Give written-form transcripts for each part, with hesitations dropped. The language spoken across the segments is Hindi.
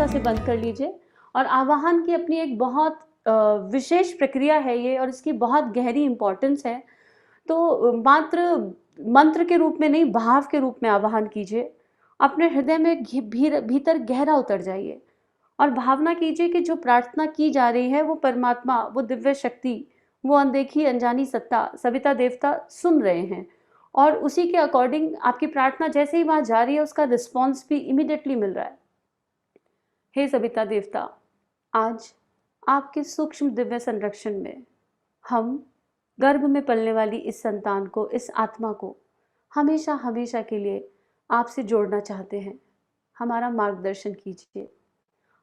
सविता से बंद कर लीजिए। और आवाहन की अपनी एक बहुत विशेष प्रक्रिया है ये, और इसकी बहुत गहरी इम्पोर्टेंस है। तो मात्र मंत्र के रूप में नहीं, भाव के रूप में आवाहन कीजिए। अपने हृदय में भीतर गहरा उतर जाइए और भावना कीजिए कि जो प्रार्थना की जा रही है वो परमात्मा, वो दिव्य शक्ति, वो अनदेखी अनजानी सत्ता, सविता देवता सुन रहे हैं। और उसी के अकॉर्डिंग आपकी प्रार्थना जैसे ही वहां जा रही है, उसका रिस्पॉन्स भी इमीडिएटली मिल रहा है। हे सविता देवता, आज आपके सूक्ष्म दिव्य संरक्षण में हम गर्भ में पलने वाली इस संतान को, इस आत्मा को हमेशा हमेशा के लिए आपसे जोड़ना चाहते हैं। हमारा मार्गदर्शन कीजिए।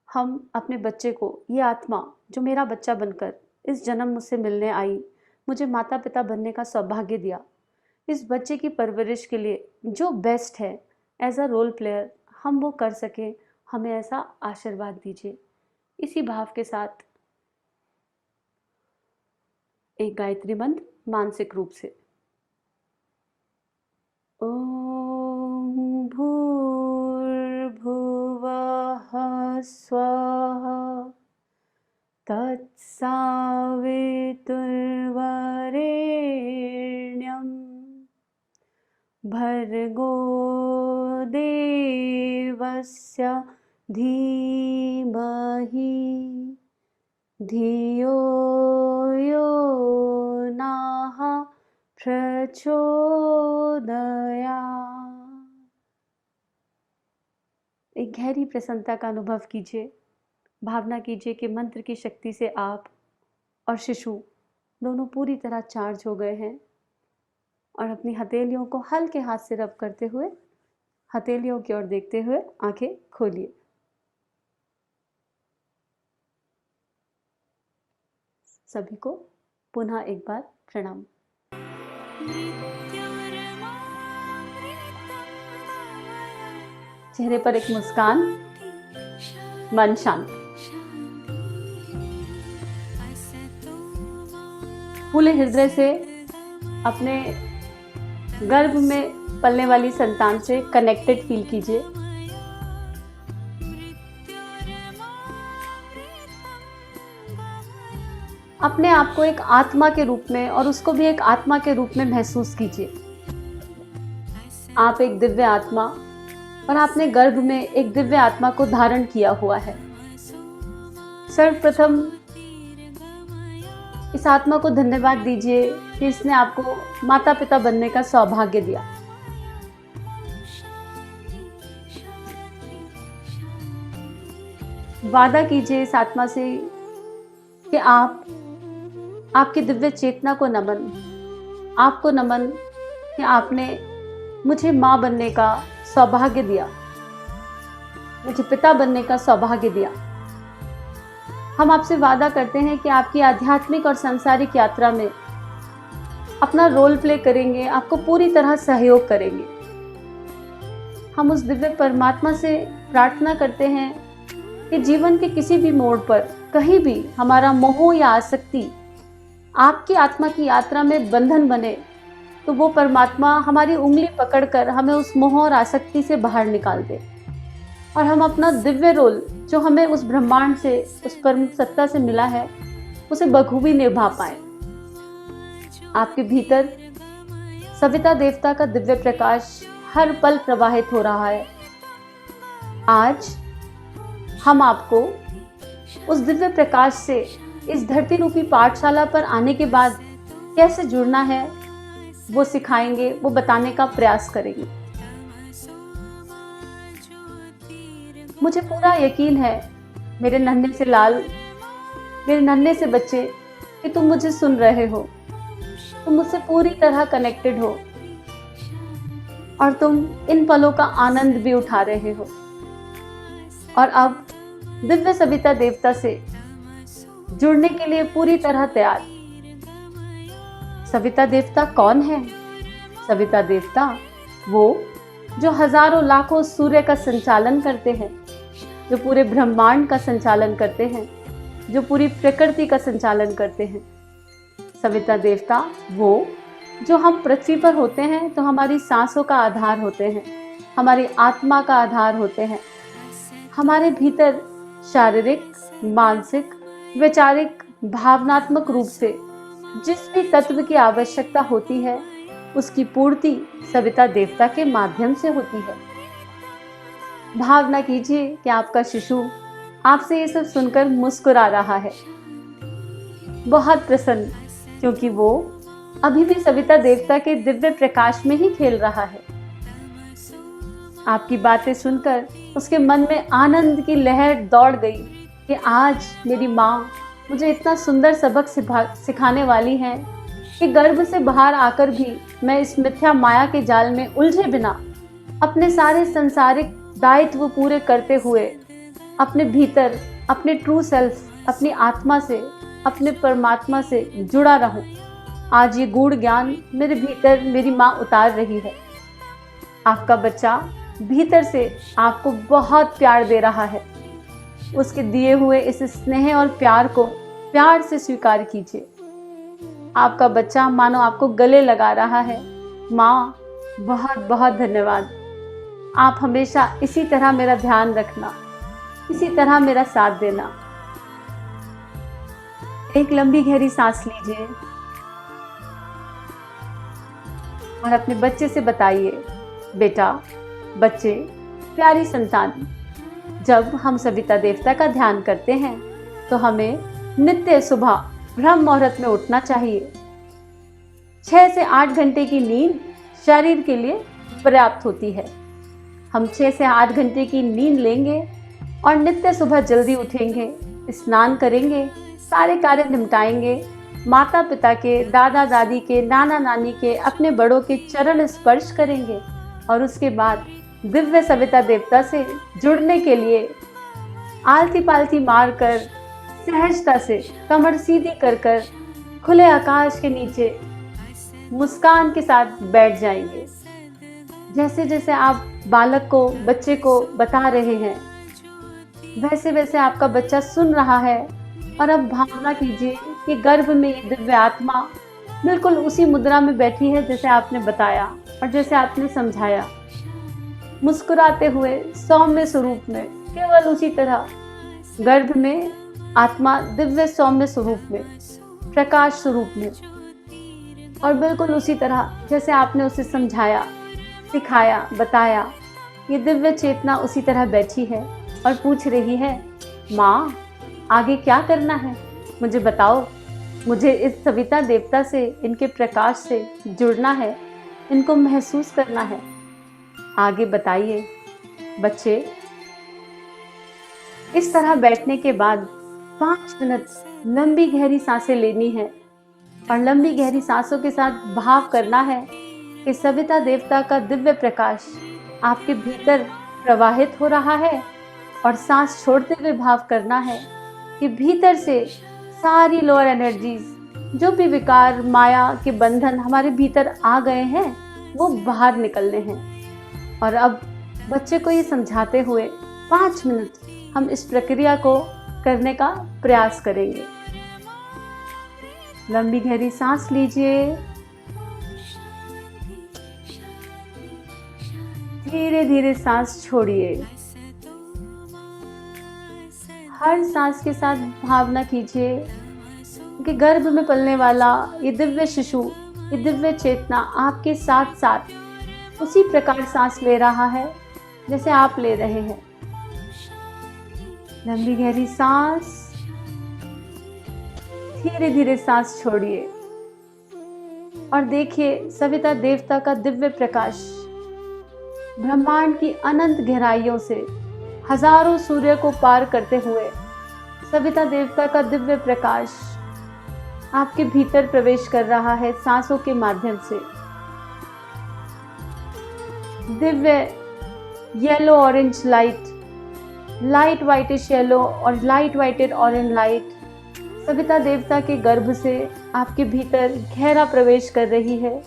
हम अपने बच्चे को, ये आत्मा जो मेरा बच्चा बनकर इस जन्म मुझसे मिलने आई, मुझे माता पिता बनने का सौभाग्य दिया, इस बच्चे की परवरिश के लिए जो बेस्ट है एज अ रोल प्लेयर हम वो कर सकें, हमें ऐसा आशीर्वाद दीजिए। इसी भाव के साथ एक गायत्री मंत्र मानसिक रूप से। ओम भूर्भुवः स्वः तत्सवितुर्वरेण्यं भर्गो देवस्य धीमहि धियो यो नः प्रचोदयात्। एक गहरी प्रसन्नता का अनुभव कीजिए। भावना कीजिए कि मंत्र की शक्ति से आप और शिशु दोनों पूरी तरह चार्ज हो गए हैं। और अपनी हथेलियों को हल्के हाथ से रब करते हुए, हथेलियों की ओर देखते हुए आंखें खोलिए। सभी को पुनः एक बार प्रणाम। चेहरे पर एक मुस्कान, मन शांत। खुले हृदय से अपने गर्भ में पलने वाली संतान से कनेक्टेड फील कीजिए। अपने आप को एक आत्मा के रूप में और उसको भी एक आत्मा के रूप में महसूस कीजिए। आप एक दिव्य आत्मा और आपने गर्भ में एक दिव्य आत्मा को धारण किया हुआ है। सर्वप्रथम इस आत्मा को धन्यवाद दीजिए कि इसने आपको माता पिता बनने का सौभाग्य दिया। वादा कीजिए इस आत्मा से कि आपकी दिव्य चेतना को नमन, आपको नमन कि आपने मुझे माँ बनने का सौभाग्य दिया, मुझे पिता बनने का सौभाग्य दिया। हम आपसे वादा करते हैं कि आपकी आध्यात्मिक और सांसारिक यात्रा में अपना रोल प्ले करेंगे, आपको पूरी तरह सहयोग करेंगे। हम उस दिव्य परमात्मा से प्रार्थना करते हैं कि जीवन के किसी भी मोड़ पर कहीं भी हमारा मोह या आसक्ति आपकी आत्मा की यात्रा में बंधन बने, तो वो परमात्मा हमारी उंगली पकड़कर हमें उस मोह और आसक्ति से बाहर निकाल दे और हम अपना दिव्य रोल जो हमें उस ब्रह्मांड से, उस परम सत्ता से मिला है, उसे बखूबी निभा पाए। आपके भीतर सविता देवता का दिव्य प्रकाश हर पल प्रवाहित हो रहा है। आज हम आपको उस दिव्य प्रकाश से इस धरती रूपी पाठशाला पर आने के बाद कैसे जुड़ना है वो सिखाएंगे, वो बताने का प्रयास करेंगे। मुझे पूरा यकीन है मेरे नन्हे से लाल, मेरे नन्हे से बच्चे, कि तुम मुझे सुन रहे हो, तुम मुझसे पूरी तरह कनेक्टेड हो और तुम इन पलों का आनंद भी उठा रहे हो। और अब दिव्य सविता देवता से जुड़ने के लिए पूरी तरह तैयार। सविता देवता कौन है? सविता देवता वो जो हजारों लाखों सूर्य का संचालन करते हैं, जो पूरे ब्रह्मांड का संचालन करते हैं, जो पूरी प्रकृति का संचालन करते हैं। सविता देवता वो जो हम पृथ्वी पर होते हैं तो हमारी सांसों का आधार होते हैं, हमारी आत्मा का आधार होते हैं, हमारे भीतर शारीरिक, मानसिक, वैचारिक, भावनात्मक रूप से जिस भी तत्व की आवश्यकता होती है उसकी पूर्ति सविता देवता के माध्यम से होती है। भावना कीजिए कि आपका शिशु आपसे ये सब सुनकर मुस्कुरा रहा है, बहुत प्रसन्न, क्योंकि वो अभी भी सविता देवता के दिव्य प्रकाश में ही खेल रहा है। आपकी बातें सुनकर उसके मन में आनंद की लहर दौड़ गई कि आज मेरी माँ मुझे इतना सुंदर सबक सिखाने वाली है कि गर्भ से बाहर आकर भी मैं इस मिथ्या माया के जाल में उलझे बिना अपने सारे सांसारिक दायित्व पूरे करते हुए अपने भीतर अपने ट्रू सेल्फ, अपनी आत्मा से, अपने परमात्मा से जुड़ा रहूं। आज ये गूढ़ ज्ञान मेरे भीतर मेरी माँ उतार रही है। आपका बच्चा भीतर से आपको बहुत प्यार दे रहा है। उसके दिए हुए इस स्नेह और प्यार को प्यार से स्वीकार कीजिए। आपका बच्चा मानो आपको गले लगा रहा है। माँ, बहुत बहुत धन्यवाद। आप हमेशा इसी तरह मेरा ध्यान रखना, इसी तरह मेरा साथ देना। एक लंबी गहरी सांस लीजिए और अपने बच्चे से बताइए, बेटा, बच्चे, प्यारी संतान, जब हम सविता देवता का ध्यान करते हैं तो हमें नित्य सुबह ब्रह्म मुहूर्त में उठना चाहिए। 6 से 8 घंटे की नींद शरीर के लिए पर्याप्त होती है। हम 6 से 8 घंटे की नींद लेंगे और नित्य सुबह जल्दी उठेंगे, स्नान करेंगे, सारे कार्य निपटाएंगे, माता पिता के, दादा दादी के, नाना नानी के, अपने बड़ों के चरण स्पर्श करेंगे और उसके बाद दिव्य सविता देवता से जुड़ने के लिए आलती पालती मारकर सहजता से कमर सीधी कर खुले आकाश के नीचे मुस्कान के साथ बैठ जाएंगे। जैसे जैसे आप बालक को, बच्चे को बता रहे हैं, वैसे वैसे आपका बच्चा सुन रहा है। और अब भावना कीजिए कि गर्भ में ये दिव्य आत्मा बिल्कुल उसी मुद्रा में बैठी है जैसे आपने बताया और जैसे आपने समझाया, मुस्कुराते हुए सौम्य स्वरूप में, केवल उसी तरह गर्भ में आत्मा दिव्य सौम्य स्वरूप में, प्रकाश स्वरूप में, और बिल्कुल उसी तरह जैसे आपने उसे समझाया, सिखाया, बताया, ये दिव्य चेतना उसी तरह बैठी है और पूछ रही है, माँ, आगे क्या करना है, मुझे बताओ। मुझे इस सविता देवता से, इनके प्रकाश से जुड़ना है, इनको महसूस करना है, आगे बताइए। बच्चे, इस तरह बैठने के बाद 5 मिनट लंबी गहरी सांसें लेनी है और लंबी गहरी सांसों के साथ भाव करना है कि सविता देवता का दिव्य प्रकाश आपके भीतर प्रवाहित हो रहा है और सांस छोड़ते हुए भाव करना है कि भीतर से सारी लोअर एनर्जीज, जो भी विकार, माया के बंधन हमारे भीतर आ गए हैं, वो बाहर निकलने हैं। और अब बच्चे को ये समझाते हुए 5 मिनट हम इस प्रक्रिया को करने का प्रयास करेंगे। लंबी गहरी सांस लीजिए, धीरे धीरे सांस छोड़िए। हर सांस के साथ भावना कीजिए कि गर्भ में पलने वाला ये दिव्य शिशु, ये दिव्य चेतना आपके साथ साथ उसी प्रकार सांस ले रहा है जैसे आप ले रहे हैं। लंबी गहरी सांस, धीरे धीरे सांस छोड़िए और देखिए सविता देवता का दिव्य प्रकाश ब्रह्मांड की अनंत गहराइयों से हजारों सूर्य को पार करते हुए सविता देवता का दिव्य प्रकाश आपके भीतर प्रवेश कर रहा है सांसों के माध्यम से। Divya yellow orange light, light whitish yellow और लाइट वाइटेड ऑरेंज लाइट सविता देवता के गर्भ से आपके भीतर गहरा प्रवेश कर रही है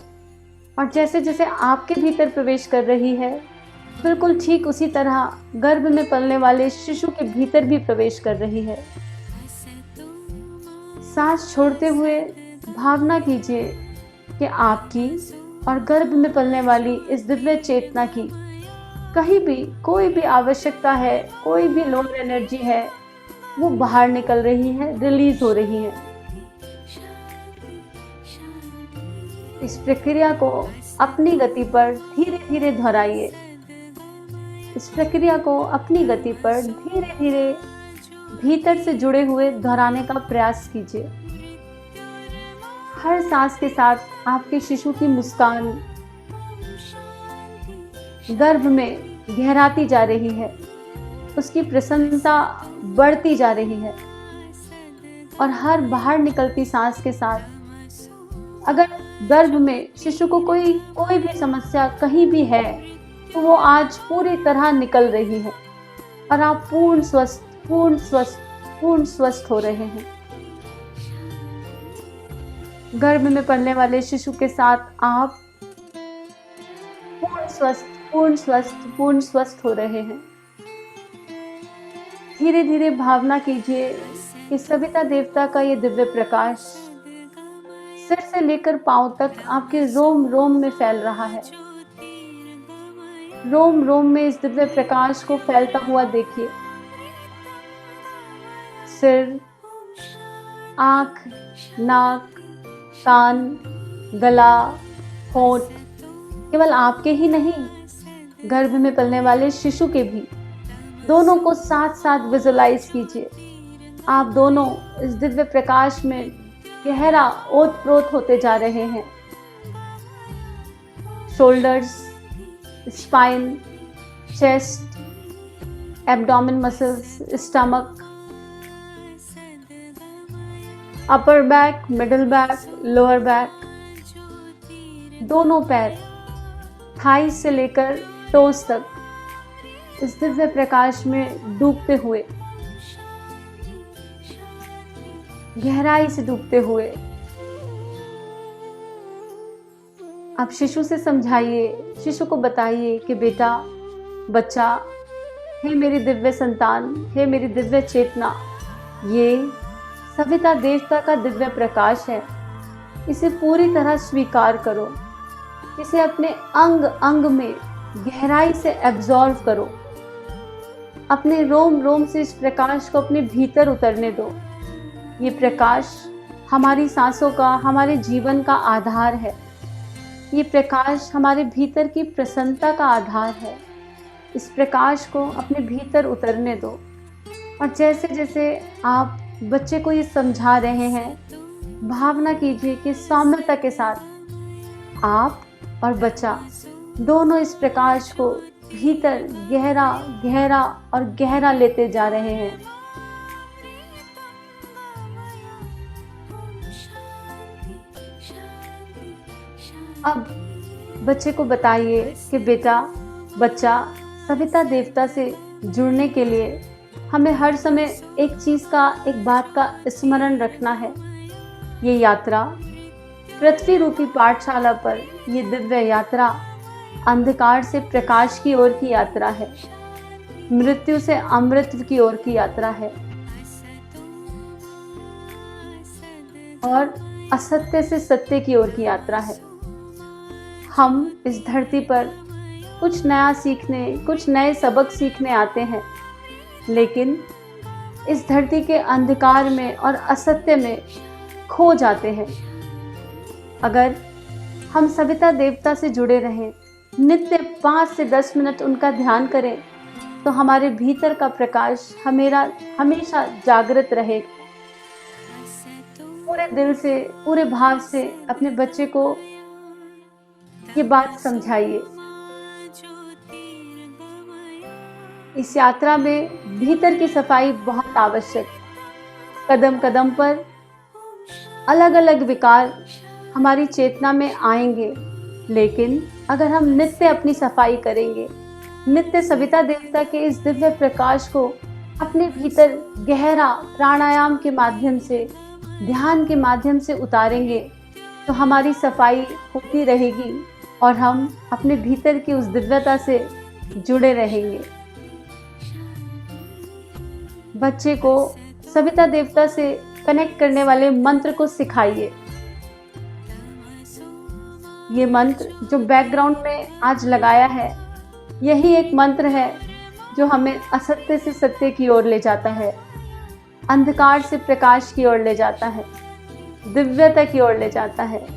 और जैसे जैसे आपके भीतर प्रवेश कर रही है, बिल्कुल ठीक उसी तरह गर्भ में पलने वाले शिशु के भीतर भी प्रवेश कर रही है। सांस छोड़ते हुए भावना कीजिए कि आपकी और गर्भ में पलने वाली इस दिव्य चेतना की कहीं भी कोई भी आवश्यकता है, कोई भी लोअर एनर्जी है, वो बाहर निकल रही हैं, रिलीज हो रही हैं। इस प्रक्रिया को अपनी गति पर धीरे धीरे दोहराइए। इस प्रक्रिया को अपनी गति पर धीरे धीरे भीतर से जुड़े हुए दोहराने का प्रयास कीजिए। हर सांस के साथ आपके शिशु की मुस्कान गर्भ में गहराती जा रही है, उसकी प्रसन्नता बढ़ती जा रही है। और हर बाहर निकलती सांस के साथ अगर गर्भ में शिशु को कोई भी समस्या कहीं भी है तो वो आज पूरी तरह निकल रही है और आप पूर्ण स्वस्थ हो रहे हैं। गर्भ में पलने वाले शिशु के साथ आप पूर्ण स्वस्थ हो रहे हैं। धीरे धीरे भावना कीजिए कि सविता देवता का ये दिव्य प्रकाश सिर से लेकर पांव तक आपके रोम रोम में फैल रहा है। रोम रोम में इस दिव्य प्रकाश को फैलता हुआ देखिए। सिर, आंख, नाक, कान, गला, होंठ केवल आपके ही नहीं, गर्भ में पलने वाले शिशु के भी, दोनों को साथ साथ विजुलाइज कीजिए। आप दोनों इस दिव्य प्रकाश में गहरा ओतप्रोत होते जा रहे हैं। Shoulders, spine, chest, abdomen muscles, stomach, upper back, middle back, lower back, दोनों पैर, थाई से लेकर टोस तक इस दिव्य प्रकाश में डूबते हुए, गहराई से डूबते हुए। आप शिशु से समझाइए, शिशु को बताइए कि बेटा, बच्चा, हे मेरी दिव्य संतान, हे मेरी दिव्य चेतना, ये सविता देवता का दिव्य प्रकाश है। इसे पूरी तरह स्वीकार करो, इसे अपने अंग अंग में गहराई से एब्जॉर्व करो। अपने रोम रोम से इस प्रकाश को अपने भीतर उतरने दो। ये प्रकाश हमारी सांसों का, हमारे जीवन का आधार है। ये प्रकाश हमारे भीतर की प्रसन्नता का आधार है। इस प्रकाश को अपने भीतर उतरने दो। और जैसे जैसे आप बच्चे को ये समझा रहे हैं, भावना कीजिए कि सौम्यता के साथ आप और बच्चा दोनों इस प्रकाश को भीतर गहरा गहरा और गहरा लेते जा रहे हैं। अब बच्चे को बताइए कि बेटा, बच्चा, सविता देवता से जुड़ने के लिए हमें हर समय एक बात का स्मरण रखना है। ये यात्रा, पृथ्वी रूपी पाठशाला पर ये दिव्य यात्रा अंधकार से प्रकाश की ओर की यात्रा है, मृत्यु से अमृत की ओर की यात्रा है और असत्य से सत्य की ओर की यात्रा है। हम इस धरती पर कुछ नया सीखने, कुछ नए सबक सीखने आते हैं, लेकिन इस धरती के अंधकार में और असत्य में खो जाते हैं। अगर हम सविता देवता से जुड़े रहें, नित्य 5 से 10 मिनट उनका ध्यान करें, तो हमारे भीतर का प्रकाश हमेशा जागृत रहेगा। पूरे दिल से, पूरे भाव से अपने बच्चे को ये बात समझाइए। इस यात्रा में भीतर की सफाई बहुत आवश्यक है। कदम कदम पर अलग अलग विकार हमारी चेतना में आएंगे, लेकिन अगर हम नित्य अपनी सफाई करेंगे, नित्य सविता देवता के इस दिव्य प्रकाश को अपने भीतर गहरा प्राणायाम के माध्यम से, ध्यान के माध्यम से उतारेंगे, तो हमारी सफाई होती रहेगी और हम अपने भीतर की उस दिव्यता से जुड़े रहेंगे। बच्चे को सविता देवता से कनेक्ट करने वाले मंत्र को सिखाइए। ये मंत्र जो बैकग्राउंड में आज लगाया है, यही एक मंत्र है जो हमें असत्य से सत्य की ओर ले जाता है। अंधकार से प्रकाश की ओर ले जाता है, दिव्यता की ओर ले जाता है,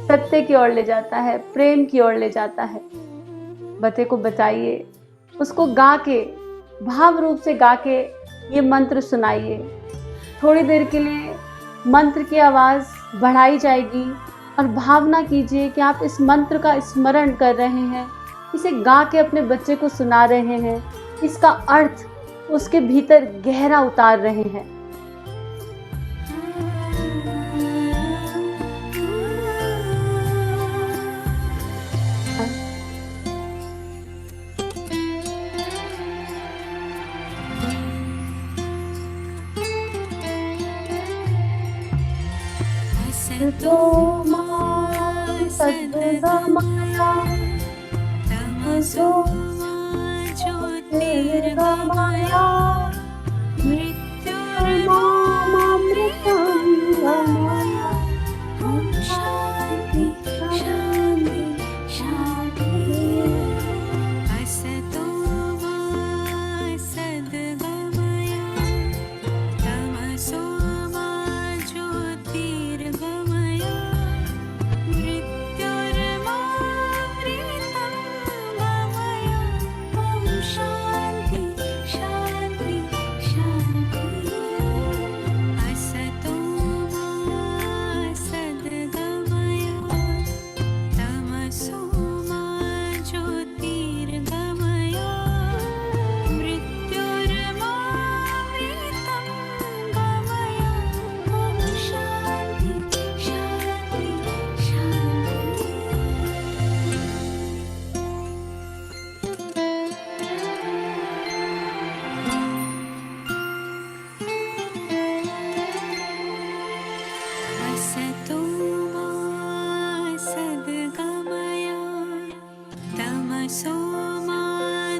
सत्य की ओर ले जाता है, प्रेम की ओर ले जाता है। बच्चे को बताइए, उसको गा के, भाव रूप से गा के ये मंत्र सुनाइए। थोड़ी देर के लिए मंत्र की आवाज़ बढ़ाई जाएगी और भावना कीजिए कि आप इस मंत्र का स्मरण कर रहे हैं, इसे गा के अपने बच्चे को सुना रहे हैं, इसका अर्थ उसके भीतर गहरा उतार रहे हैं। असतो मा सद्गमया तमसो मा ज्योतिर्गमया मृत्युर्मामृतं गमया। ॐ शान्ति शान्ति शान्तिः। असतो मा सद्गमया तमसो मा ज्योतिर्गमया मृत्युर्मामृतं गमया। ॐ शान्ति शान्ति शान्तिः। असतो मा सद्गमया तमसो मा ज्योतिर्गमया मृत्युर्मामृतं गमया। ॐ शान्ति शान्ति शान्तिः। असतो मा सद्गमया तमसो मा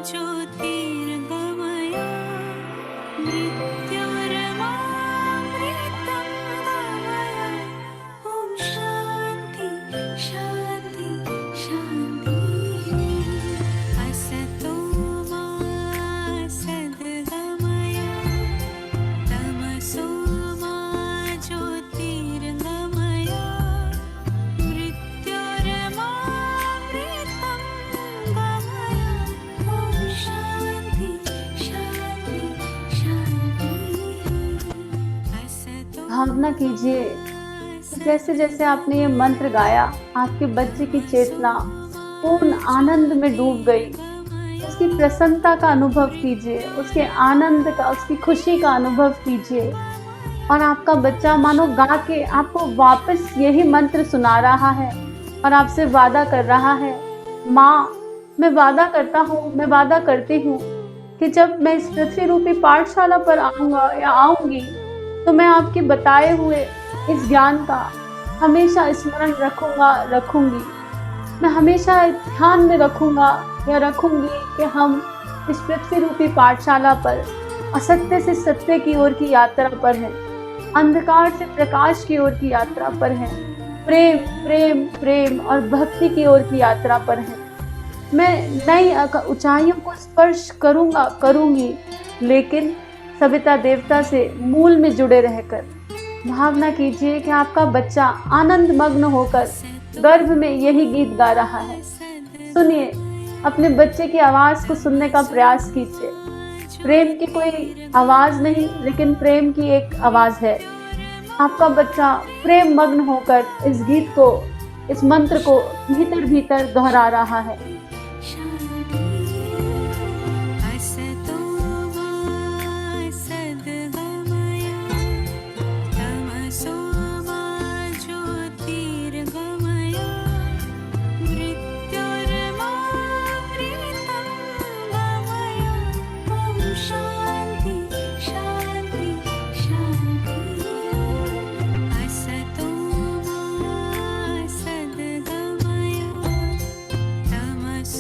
ज्योतिर्गमया मृत्युर्मामृतं गमया। ॐ शान्ति शान्ति शान्तिः। असतो मा सद्गमया तमसो मा ज्योतिर्गमया मृत्युर्मामृतं गमया। ॐ शान्ति शान्ति शान्तिः। असतो भावना कीजिए, जैसे जैसे आपने ये मंत्र गाया, आपके बच्चे की चेतना पूर्ण आनंद में डूब गई। उसकी प्रसन्नता का अनुभव कीजिए, उसके आनंद का, उसकी खुशी का अनुभव कीजिए। और आपका बच्चा मानो गा के आपको वापस यही मंत्र सुना रहा है और आपसे वादा कर रहा है, माँ मैं वादा करता हूँ, मैं वादा करती हूँ कि जब मैं इस पृथ्वी रूपी पाठशाला पर आऊँगा या आऊँगी तो मैं आपके बताए हुए इस ज्ञान का हमेशा स्मरण रखूँगी। मैं हमेशा ध्यान में रखूँगा या रखूँगी कि हम इस पृथ्वी रूपी पाठशाला पर असत्य से सत्य की ओर की यात्रा पर हैं, अंधकार से प्रकाश की ओर की यात्रा पर हैं, प्रेम प्रेम प्रेम और भक्ति की ओर की यात्रा पर हैं। मैं नई ऊंचाइयों को स्पर्श करूँगी, लेकिन सविता देवता से मूल में जुड़े रहकर। भावना कीजिए कि आपका बच्चा आनंद मग्न होकर गर्भ में यही गीत गा रहा है। सुनिए, अपने बच्चे की आवाज़ को सुनने का प्रयास कीजिए। प्रेम की कोई आवाज़ नहीं, लेकिन प्रेम की एक आवाज़ है। आपका बच्चा प्रेम मग्न होकर इस गीत को, इस मंत्र को भीतर भीतर दोहरा रहा है। असतो मा सद्गमया तमसो मा ज्योतिर्गमया मृत्युर्मामृतं गमया। ॐ शान्ति शान्ति शान्तिः। असतो मा सद्गमया तमसो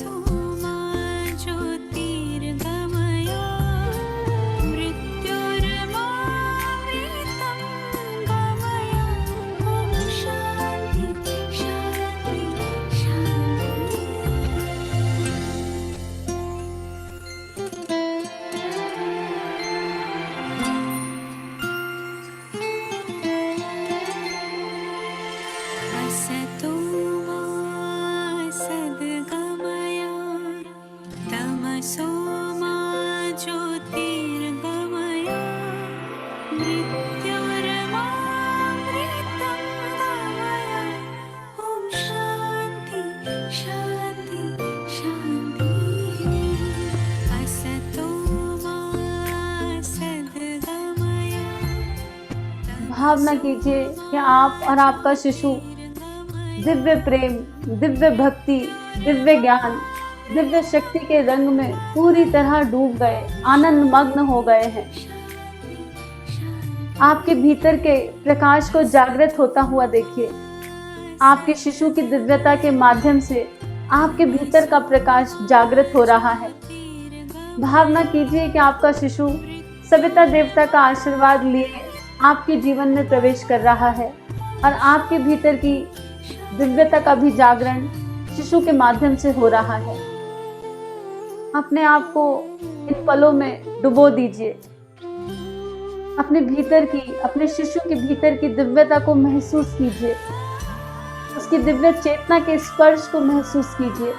भावना कीजिए कि आप और आपका शिशु दिव्य प्रेम, दिव्य भक्ति, दिव्य ज्ञान, दिव्य शक्ति के रंग में पूरी तरह डूब गए, आनंद मग्न हो गए हैं। आपके भीतर के प्रकाश को जागृत होता हुआ देखिए। आपके शिशु की दिव्यता के माध्यम से आपके भीतर का प्रकाश जागृत हो रहा है। भावना कीजिए कि आपका शिशु सविता देवता का आशीर्वाद लिए आपके जीवन में प्रवेश कर रहा है और आपके भीतर की दिव्यता का भी जागरण शिशु के माध्यम से हो रहा है। अपने आप को इन पलों में डुबो दीजिए। अपने भीतर की, अपने शिशु के भीतर की दिव्यता को महसूस कीजिए। उसकी दिव्य चेतना के स्पर्श को महसूस कीजिए।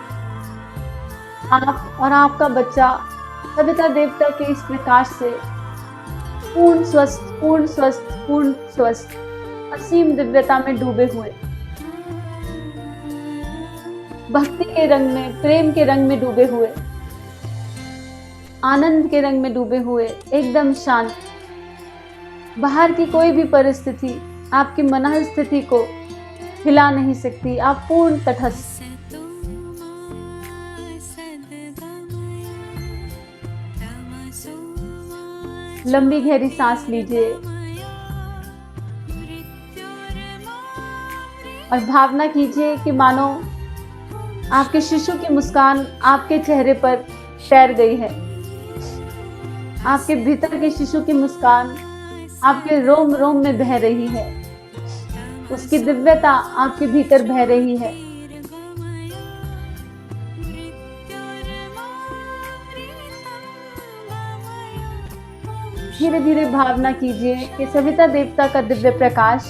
आप और आपका बच्चा सविता देवता के इस प्रकाश से पूर्ण स्वस्थ, पूर्ण स्वस्थ, पूर्ण स्वस्थ, असीम दिव्यता में डूबे हुए, भक्ति के रंग में, प्रेम के रंग में डूबे हुए, आनंद के रंग में डूबे हुए, एकदम शांत। बाहर की कोई भी परिस्थिति आपकी मन स्थिति को हिला नहीं सकती। आप पूर्ण तटस्थ। लंबी गहरी सांस लीजिए और भावना कीजिए कि मानो आपके शिशु की मुस्कान आपके चेहरे पर तैर गई है। आपके भीतर के शिशु की मुस्कान आपके रोम रोम में बह रही है। उसकी दिव्यता आपके भीतर बह रही है। धीरे धीरे भावना कीजिए कि सविता देवता का दिव्य प्रकाश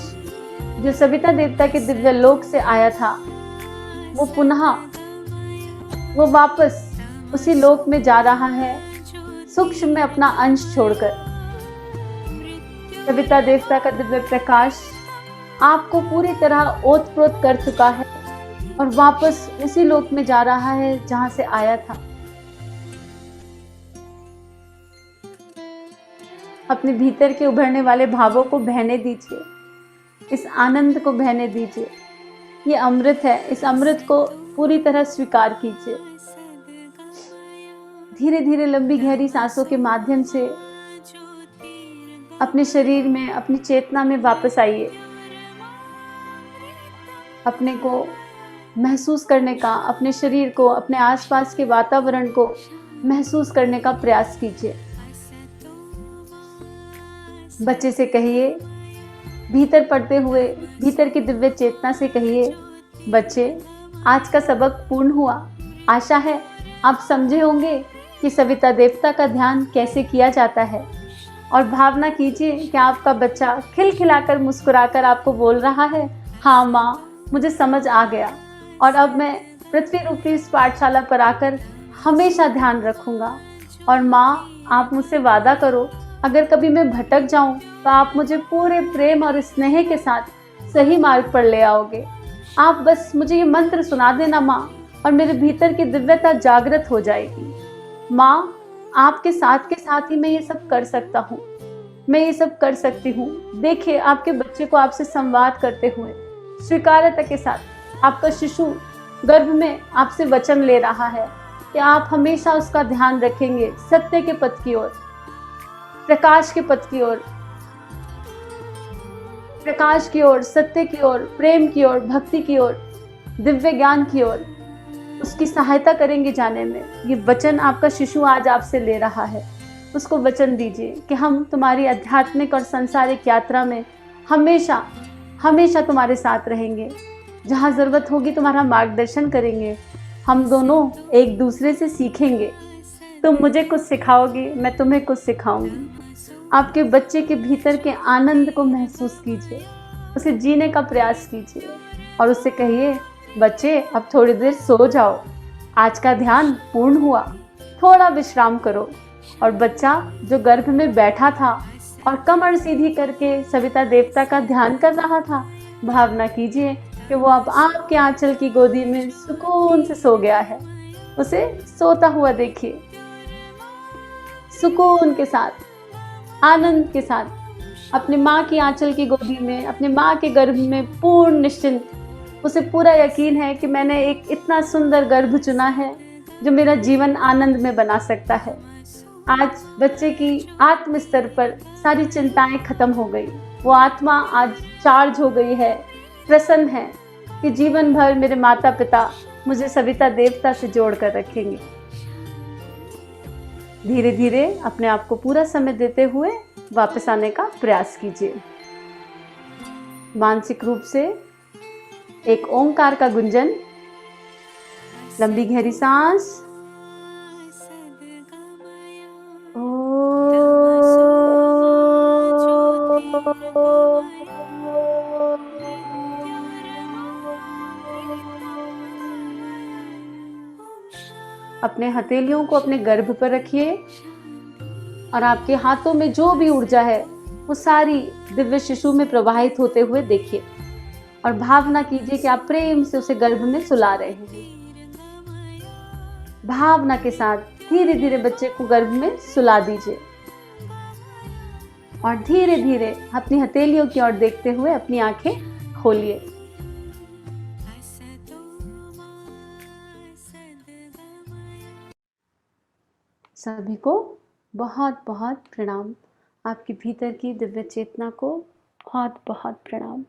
जो सविता देवता के दिव्य लोक से आया था, वो वापस उसी लोक में जा रहा है, सूक्ष्म में अपना अंश छोड़कर। सविता देवता का दिव्य प्रकाश आपको पूरी तरह ओतप्रोत कर चुका है और वापस उसी लोक में जा रहा है जहां से आया था। अपने भीतर के उभरने वाले भावों को बहने दीजिए, इस आनंद को बहने दीजिए। ये अमृत है, इस अमृत को पूरी तरह स्वीकार कीजिए। धीरे धीरे लंबी गहरी सांसों के माध्यम से अपने शरीर में, अपनी चेतना में वापस आइए। अपने को महसूस करने का, अपने शरीर को, अपने आसपास के वातावरण को महसूस करने का प्रयास कीजिए। बच्चे से कहिए, भीतर पढ़ते हुए, भीतर की दिव्य चेतना से कहिए, बच्चे आज का सबक पूर्ण हुआ। आशा है आप समझे होंगे कि सविता देवता का ध्यान कैसे किया जाता है। और भावना कीजिए कि आपका बच्चा खिलखिलाकर, मुस्कुराकर आपको बोल रहा है, हाँ माँ, मुझे समझ आ गया और अब मैं पृथ्वी रूपी इस पाठशाला पर आकर हमेशा ध्यान रखूंगा। और माँ, आप मुझसे वादा करो, अगर कभी मैं भटक जाऊं तो आप मुझे पूरे प्रेम और स्नेह के साथ सही मार्ग पर ले आओगे। आप बस मुझे ये मंत्र सुना देना माँ, और मेरे भीतर की दिव्यता जागृत हो जाएगी। माँ, आपके साथ ही मैं ये सब कर सकता हूँ, मैं ये सब कर सकती हूँ। देखिए आपके बच्चे को आपसे संवाद करते हुए स्वीकार्यता के साथ आपका शिशु गर्भ में आपसे वचन ले रहा है कि आप हमेशा उसका ध्यान रखेंगे सत्य के पथ की ओर, प्रकाश के पथ की ओर, प्रकाश की ओर, सत्य की ओर, प्रेम की ओर, भक्ति की ओर, दिव्य ज्ञान की ओर। उसकी सहायता करेंगे जाने में। ये वचन आपका शिशु आज आपसे ले रहा है। उसको वचन दीजिए कि हम तुम्हारी आध्यात्मिक और सांसारिक यात्रा में हमेशा हमेशा तुम्हारे साथ रहेंगे। जहाँ ज़रूरत होगी तुम्हारा मार्गदर्शन करेंगे। हम दोनों एक दूसरे से सीखेंगे। तुम मुझे कुछ सिखाओगी, मैं तुम्हें कुछ सिखाऊंगी। आपके बच्चे के भीतर के आनंद को महसूस कीजिए, उसे जीने का प्रयास कीजिए और उससे कहिए, बच्चे अब थोड़ी देर सो जाओ, आज का ध्यान पूर्ण हुआ, थोड़ा विश्राम करो। और बच्चा जो गर्भ में बैठा था और कमर सीधी करके सविता देवता का ध्यान कर रहा था, भावना कीजिए कि वो अब आपके आंचल की गोदी में सुकून से सो गया है। उसे सोता हुआ देखिए, सुकून के साथ, आनंद के साथ, अपनी माँ की आंचल की गोदी में, अपनी माँ के गर्भ में पूर्ण निश्चिंत, उसे पूरा यकीन है कि मैंने एक इतना सुंदर गर्भ चुना है जो मेरा जीवन आनंद में बना सकता है। आज बच्चे की आत्म स्तर पर सारी चिंताएं खत्म हो गई। वो आत्मा आज चार्ज हो गई है, प्रसन्न है कि जीवन भर मेरे माता पिता मुझे सविता देवता से जोड़ कर रखेंगे। धीरे धीरे अपने आप को पूरा समय देते हुए वापस आने का प्रयास कीजिए। मानसिक रूप से एक ओंकार का गुंजन, लंबी गहरी सांस, अपने हथेलियों को अपने गर्भ पर रखिए और आपके हाथों में जो भी ऊर्जा है वो सारी दिव्य शिशु में प्रवाहित होते हुए देखिए और भावना कीजिए कि आप प्रेम से उसे गर्भ में सुला रहे हैं। भावना के साथ धीरे धीरे बच्चे को गर्भ में सुला दीजिए और धीरे धीरे अपनी हथेलियों की ओर देखते हुए अपनी आंखें खोलिए। सभी को बहुत बहुत प्रणाम। आपके भीतर की दिव्य चेतना को बहुत बहुत प्रणाम।